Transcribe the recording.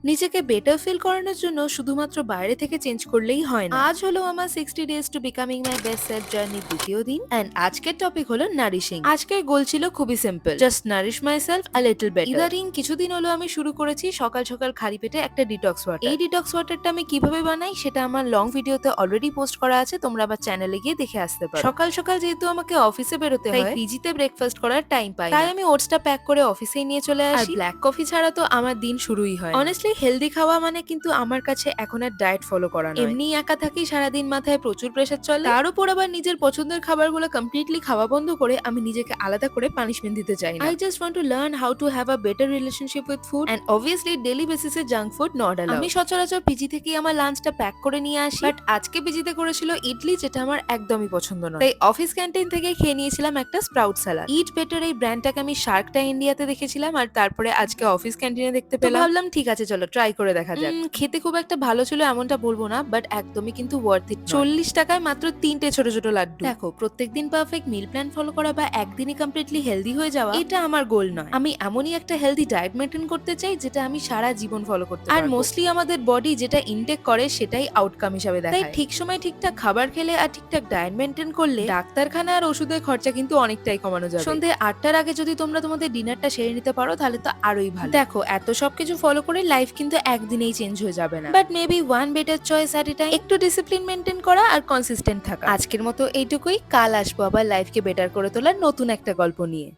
নিজেকে better feel করানোর জন্য শুধুমাত্র বাইরে থেকে চেঞ্জ করলেই হয় না। আজ হলো আমার 60 days to becoming my best self জার্নির দ্বিতীয় দিন এন্ড আজকের টপিক হলো নারিশিং। আজকের গোল ছিল খুবই simple, just nourish myself a little better. ইদারিং কিছুদিন হলো আমি শুরু করেছি সকাল সকাল খালি পেটে একটা ডিটক্স ওয়াটার। এই ডিটক্স ওয়াটারটা আমি কিভাবে বানাই সেটা আমার লং ভিডিওতে অলরেডি পোস্ট করা আছে, তোমরা আবার চ্যানেলে গিয়ে দেখে আসতে পারো। সকাল সকাল যেহেতু আমাকে অফিসে বেরোতে হয়, পিজিতে ব্রেকফাস্ট করার টাইম পাই না, তাই আমি ওটসটা প্যাক করে অফিসেই নিয়ে চলে আসি। আর ব্ল্যাক কফি ছাড়া তো আমার দিন শুরুই হয়। অনেস্টলি হেলদি খাওয়া মানে কিন্তু আমার কাছে এখন আর ডায়েট ফলো করা নয়। এমনি একা থাকি, সারাদিন মাথায় প্রচুর প্রেসার চলে, তার উপর আবার নিজের পছন্দের খাবারগুলো কমপ্লিটলি খাওয়া বন্ধ করে আমি নিজেকে আলাদা করে পানিশমেন্ট দিতে চাই না। I just want to learn how to have a better relationship with food and obviously daily বেসিসে জাঙ্ক ফুড নট অ্যালাউড। আমি সচরাচর পিজি থেকেই আমার লাঞ্চটা প্যাক করে নিয়ে আসি, বাট আজকে পিজিতে করেছিল ইডলি, যেটা আমার একদমই পছন্দ নয়, তাই অফিস ক্যান্টিন থেকে খেয়ে নিয়েছিলাম একটা স্প্রাউট স্যালাড। ইট বেটার এই ব্র্যান্ডটাকে আমি শার্ক ট্যাঙ্ক ইন্ডিয়াতে দেখেছিলাম, আর তারপরে আজকে অফিস ক্যান্টিনে দেখতে পেলাম। ভাবলাম ঠিক আছে, চলো ট্রাই করে দেখা যাক। খেতে খুব একটা ভালো ছিল এমনটা বলবো না, বাট একদমই কিন্তু ওয়ার্থ ইট। 40 টাকায় মাত্র 3টে ছোট ছোট লাড্ডু। দেখো, প্রত্যেকদিন পারফেক্ট মিল প্ল্যান ফলো করা বা একদিনই কমপ্লিটলি হেলদি হয়ে যাওয়া, এটা আমার গোল নয়। আমি এমনই একটা হেলদি ডায়েট মেনটেন করতে চাই যেটা আমি সারা জীবন ফলো করতে পারবো। আর মোস্টলি আমাদের বডি যেটা ইনটেক করে সেটাই আউটকাম হিসাবে দেখায়। তাই ঠিক সময় ঠিকঠাক খাবার খেলে আর ঠিকঠাক ডায়েট মেনটেন করলে ডাক্তারখানা আর ওষুধের খরচা কিন্তু অনেকটাই কমানো যাবে। সন্ধ্যে 8টার আগে যদি তোমরা তোমাদের ডিনারটা সেরে নিতে পারো তাহলে তো আরোই ভালো। দেখো, এত সবকিছু ফলো করে লাইফ কিন্তু একদিনেই চেঞ্জ হয়ে যাবে না, but maybe one better choice at A time. একটু ডিসিপ্লিন মেনটেন করা আর কনসিস্টেন্ট থাকা। আজকের মতো এইটুকুই, কাল আসবো আবার লাইফকে বেটার করে তোলার নতুন একটা গল্প নিয়ে।